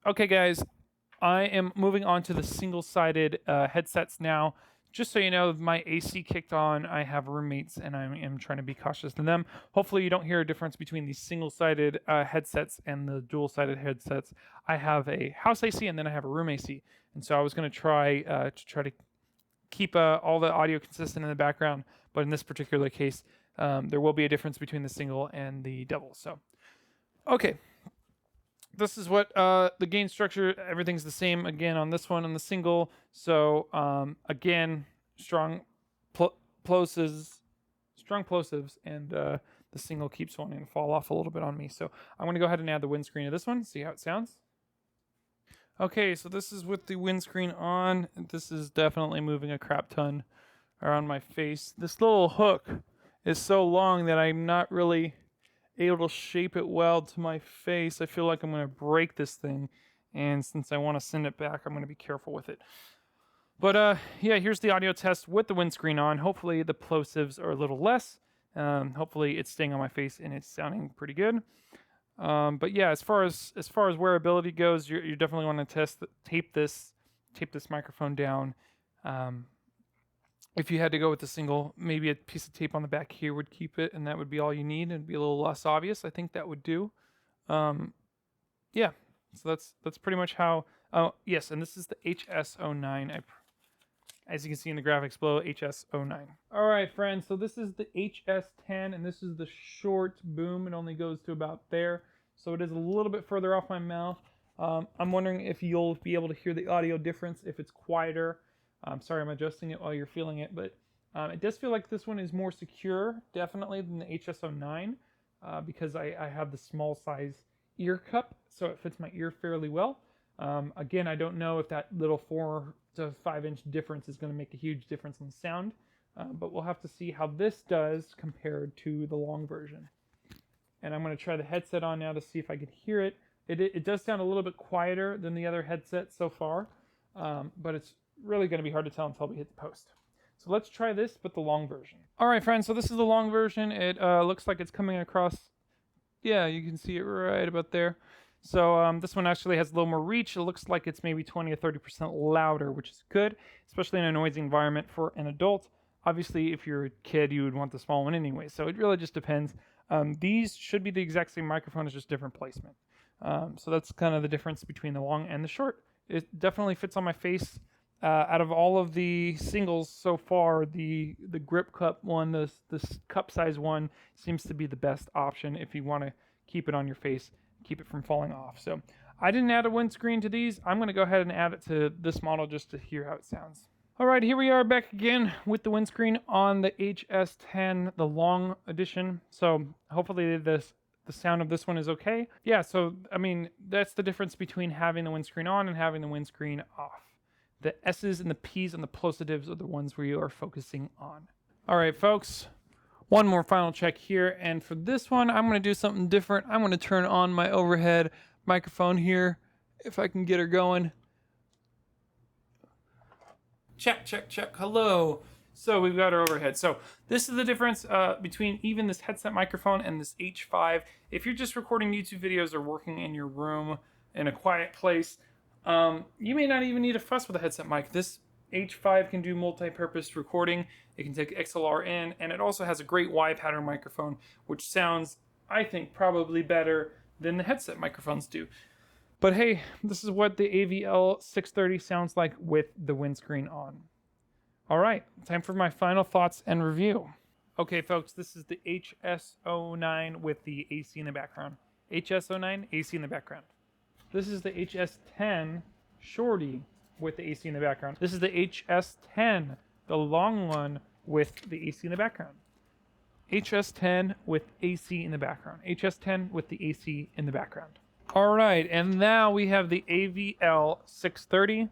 Okay, guys, I am moving on to the single-sided headsets now. Just so you know, my AC kicked on. I have roommates, and I am trying to be cautious to them. Hopefully, you don't hear a difference between the single-sided headsets and the dual-sided headsets. I have a house AC, and then I have a room AC, and so I was going to try to keep all the audio consistent in the background. But in this particular case, there will be a difference between the single and the double. So, okay, this is what the gain structure, everything's the same again on this one on the single. So again, strong plosives, strong plosives, and the single keeps wanting to fall off a little bit on me. So I'm going to go ahead and add the windscreen to this one, see how it sounds. Okay, so this is with the windscreen on. This is definitely moving a crap ton around my face. This little hook is so long that I'm not really able to shape it well to my face. I feel like I'm going to break this thing, and since I want to send it back, I'm going to be careful with it. But yeah, here's the audio test with the windscreen on. Hopefully the plosives are a little less. Hopefully it's staying on my face and it's sounding pretty good. But yeah, as far as wearability goes, you definitely want to tape this microphone down. If you had to go with a single, maybe a piece of tape on the back here would keep it, and that would be all you need. It'd be a little less obvious. I think that would do. Yeah, so that's pretty much how. Oh yes, and this is the HS-09. As you can see in the graphics below, HS-09. All right, friends. So this is the HS-10, and this is the short boom. It only goes to about there, so it is a little bit further off my mouth. I'm wondering if you'll be able to hear the audio difference if it's quieter. I'm sorry, I'm adjusting it while you're feeling it, but it does feel like this one is more secure, definitely, than the HS-09, because I have the small size ear cup, so it fits my ear fairly well. Again, I don't know if that little 4 to 5 inch difference is going to make a huge difference in sound, but we'll have to see how this does compared to the long version. And I'm going to try the headset on now to see if I can hear it. It does sound a little bit quieter than the other headset so far, but it's really going to be hard to tell until we hit the post. So let's try this, but the long version. All right, friends, so this is the long version. It looks like it's coming across. Yeah, you can see it right about there. So this one actually has a little more reach. It looks like it's maybe 20 or 30% louder, which is good, especially in a noisy environment for an adult. Obviously, if you're a kid, you would want the small one anyway. So it really just depends. These should be the exact same microphone, it's just different placement. So that's kind of the difference between the long and the short. It definitely fits on my face. Out of all of the singles so far, the grip cup one, the cup size one, seems to be the best option if you want to keep it on your face, keep it from falling off. So I didn't add a windscreen to these. I'm going to go ahead and add it to this model just to hear how it sounds. All right, here we are back again with the windscreen on the HS-10, the long edition. So hopefully the sound of this one is okay. Yeah, so I mean, that's the difference between having the windscreen on and having the windscreen off. The S's and the P's and the plosives are the ones where you are focusing on. All right, folks, one more final check here. And for this one, I'm going to do something different. I'm going to turn on my overhead microphone here, if I can get her going. Check, check, check. Hello. So we've got our overhead. So this is the difference between even this headset microphone and this H5. If you're just recording YouTube videos or working in your room in a quiet place, you may not even need a fuss with a headset mic. This H5 can do multi-purpose recording. It can take XLR in, and it also has a great Y pattern microphone, which sounds, I think, probably better than the headset microphones do. But hey, this is what the AVL-630 sounds like with the windscreen on. All right, time for my final thoughts and review. Okay, folks, this is the HS-09 with the AC in the background. HS-09, AC in the background. This is the HS-10 shorty with the AC in the background. This is the HS-10, the long one with the AC in the background. HS-10 with AC in the background. HS-10 with the AC in the background. All right, and now we have the AVL-630.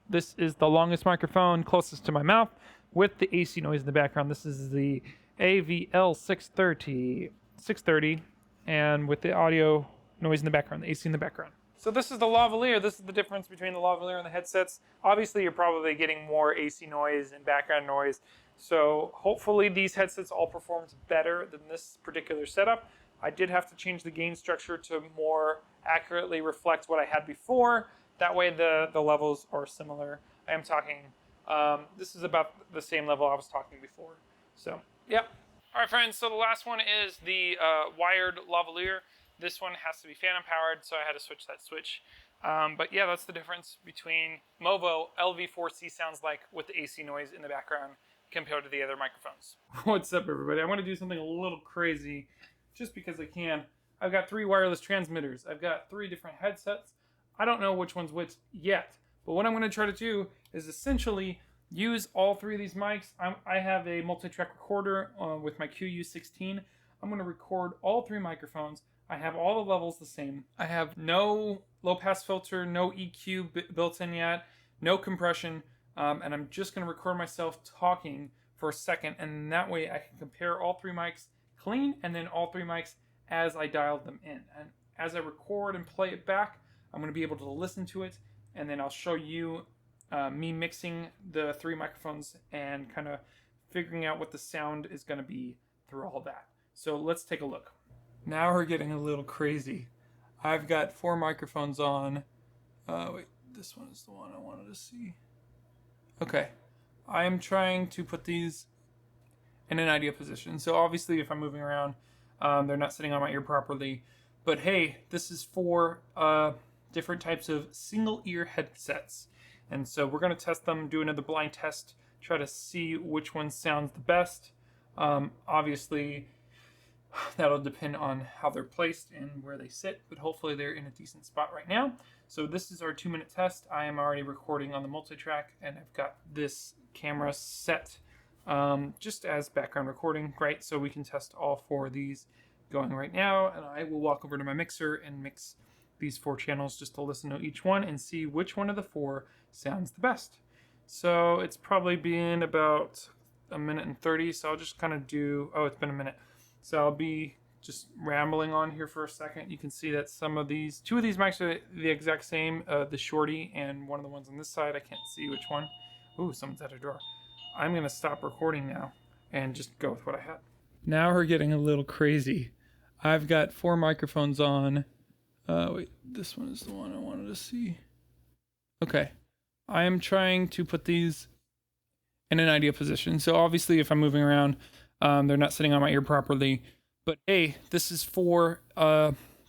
This is the longest microphone closest to my mouth with the AC noise in the background. This is the AVL-630, and with the audio noise in the background, the AC in the background. So this is the lavalier. This is the difference between the lavalier and the headsets. Obviously, you're probably getting more AC noise and background noise. So hopefully these headsets all performed better than this particular setup. I did have to change the gain structure to more accurately reflect what I had before. That way the levels are similar. I am talking, this is about the same level I was talking before. So, yep. All right, friends, so the last one is the wired lavalier. This one has to be phantom powered, so I had to switch that switch. But yeah, that's the difference between Movo LV4C sounds like with the AC noise in the background compared to the other microphones. What's up, everybody? I want to do something a little crazy just because I can. I've got 3 wireless transmitters. I've got 3 different headsets. I don't know which one's which yet, but what I'm going to try to do is essentially use all 3 of these mics. I have a multi-track recorder with my HS-10. I'm going to record all 3 microphones. I have all the levels the same. I have no low pass filter, no EQ built in yet, no compression, and I'm just going to record myself talking for a second, and that way I can compare all 3 mics clean and then all 3 mics as I dialed them in. And as I record and play it back, I'm going to be able to listen to it, and then I'll show you me mixing the 3 microphones and kind of figuring out what the sound is going to be through all that. So let's take a look. Now we're getting a little crazy. I've got 4 microphones on. Wait, this one is the one I wanted to see. Okay, I am trying to put these in an ideal position. So obviously if I'm moving around, they're not sitting on my ear properly. But hey, this is 4 different types of single ear headsets. And so we're going to test them, do another blind test, try to see which one sounds the best. Obviously, that'll depend on how they're placed and where they sit, but hopefully they're in a decent spot right now. So this is our 2-minute test. I am already recording on the multi-track, and I've got this camera set just as background recording, right? So we can test all 4 of these going right now, and I will walk over to my mixer and mix these 4 channels just to listen to each one and see which one of the 4 sounds the best. So it's probably been about 1:30, so I'll just kind of do, oh, it's been a minute. So I'll be just rambling on here for a second. You can see that some of these, 2 of these mics are the exact same, the shorty and one of the ones on this side. I can't see which one. Ooh, someone's at our door. I'm gonna stop recording now and just go with what I had. Now we're getting a little crazy. I've got 4 microphones on. Wait, this one is the one I wanted to see. Okay, I am trying to put these in an ideal position. So obviously if I'm moving around, they're not sitting on my ear properly. But hey, this is 4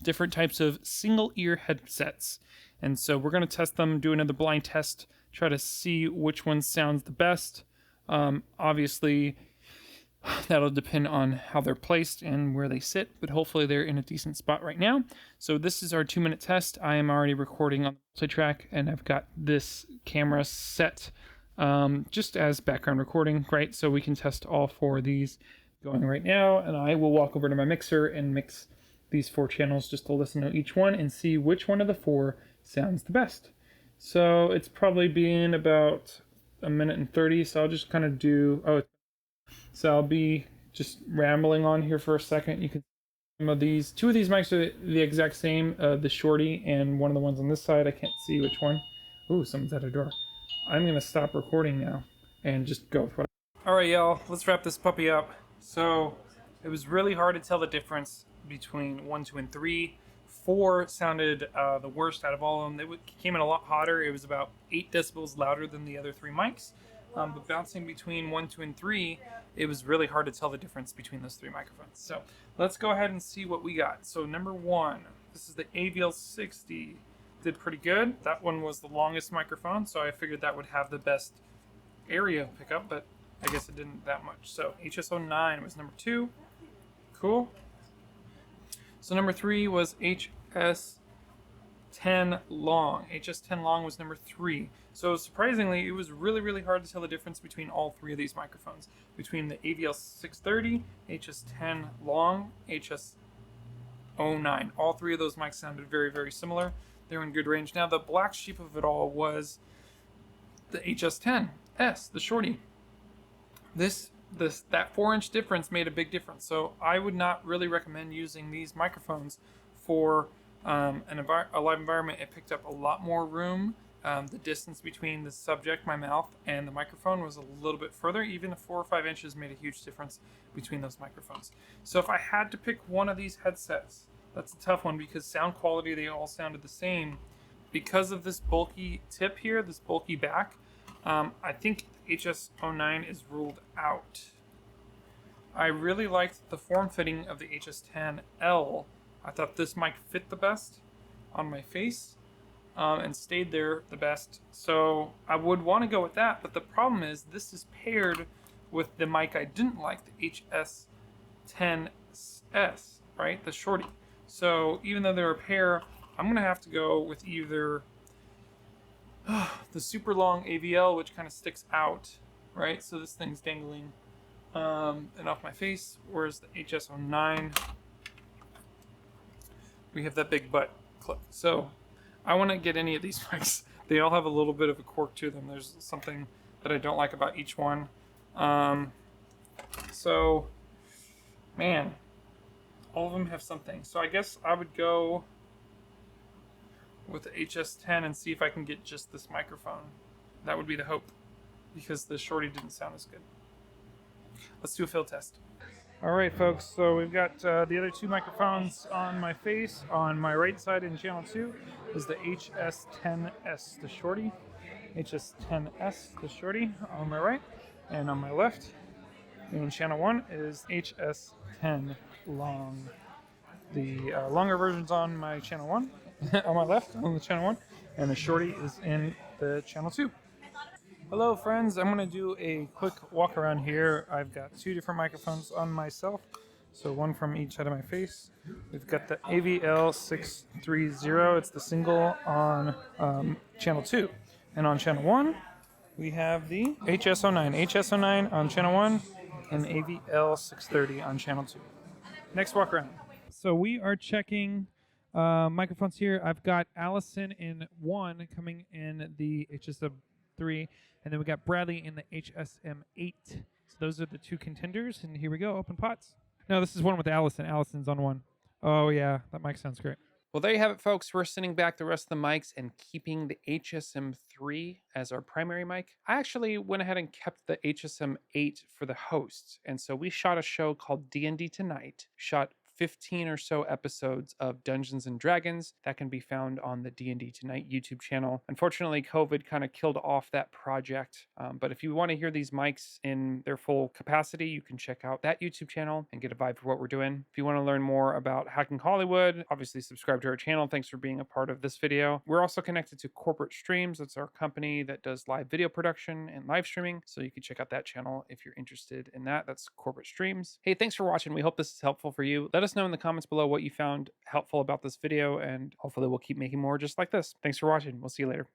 different types of single ear headsets. And so we're going to test them, do another blind test, try to see which one sounds the best. Obviously, that'll depend on how they're placed and where they sit, but hopefully they're in a decent spot right now. So this is our 2-minute test. I am already recording on the multi-track, and I've got this camera set just as background recording, right? So we can test all 4 of these going right now, and I will walk over to my mixer and mix these 4 channels just to listen to each one and see which one of the 4 sounds the best. So it's probably been about 1:30, so I'll just kind of do, so I'll be just rambling on here for a second. You can see some of these, 2 of these mics are the exact same, the shorty and one of the ones on this side. I can't see which one. Ooh, someone's at our door. I'm gonna stop recording now and just go with what. All right, y'all, let's wrap this puppy up. So it was really hard to tell the difference between 1, 2, and 3. 4 sounded the worst out of all of them. It came in a lot hotter. It was about 8 decibels louder than the other 3 mics. But bouncing between 1, 2, and 3, it was really hard to tell the difference between those 3 microphones. So let's go ahead and see what we got. So number 1, this is the AVL-630. Did pretty good. That one was the longest microphone, so I figured that would have the best area pickup, but I guess it didn't that much. So HS-09 was number 2. Cool. So number 3 was HS-10 long. HS-10 long was number 3. So surprisingly, it was really, really hard to tell the difference between all 3 of these microphones. Between the AVL-630, HS-10 long, HS-09. All 3 of those mics sounded very, very similar. They were in good range. Now the black sheep of it all was the HS-10S, the shorty. That 4-inch difference made a big difference. So I would not really recommend using these microphones for a live environment. It picked up a lot more room the distance between the subject, my mouth, and the microphone was a little bit further. Even 4 or 5 inches made a huge difference between those microphones. So if I had to pick one of these headsets, that's a tough one because sound quality, they all sounded the same. Because of this bulky tip here, this bulky back, I think HS-09 is ruled out. I really liked the form fitting of the HS-10L. I thought this mic fit the best on my face. And stayed there the best. So I would want to go with that, but the problem is this is paired with the mic I didn't like, the HS-10S, right? The shorty. So even though they're a pair, I'm going to have to go with either the super long AVL, which kind of sticks out, right? So this thing's dangling and off my face, whereas the HS-09, we have that big butt clip. So I want to get any of these mics. They all have a little bit of a quirk to them. There's something that I don't like about each one. So, man, all of them have something. So I guess I would go with the HS-10 and see if I can get just this microphone. That would be the hope, because the shorty didn't sound as good. Let's do a field test. All right, folks, so we've got the other 2 microphones on my face. On my right side in channel 2 is the HS-10S, the shorty. HS-10S, the shorty, on my right. And on my left, in channel 1, is HS-10 long. The longer version's on my channel 1, on my left, on the channel 1, and the shorty is in the channel 2. Hello friends, I'm going to do a quick walk around here. I've got 2 different microphones on myself, so one from each side of my face. We've got the AVL-630, it's the single on channel 2. And on channel 1, we have the HS-09. HS-09 on channel 1 and AVL-630 on channel 2. Next walk around. So we are checking microphones here. I've got Allison in 1 coming in the HS-3. And then we got Bradley in the HS-8. So those are the 2 contenders. And here we go, open pots. No, this is one with Allison. Allison's on 1. Oh, yeah, that mic sounds great. Well, there you have it, folks. We're sending back the rest of the mics and keeping the HSM3 as our primary mic. I actually went ahead and kept the HSM8 for the hosts. And so we shot a show called D&D Tonight, shot 15 or so episodes of Dungeons and Dragons that can be found on the D&D Tonight YouTube channel. Unfortunately, COVID kind of killed off that project. But if you want to hear these mics in their full capacity, you can check out that YouTube channel and get a vibe for what we're doing. If you want to learn more about Hacking Hollywood, obviously subscribe to our channel. Thanks for being a part of this video. We're also connected to Corporate Streams. That's our company that does live video production and live streaming. So you can check out that channel if you're interested in that. That's Corporate Streams. Hey, thanks for watching. We hope this is helpful for you. Let us know in the comments below what you found helpful about this video, and hopefully we'll keep making more just like this. Thanks for watching. We'll see you later.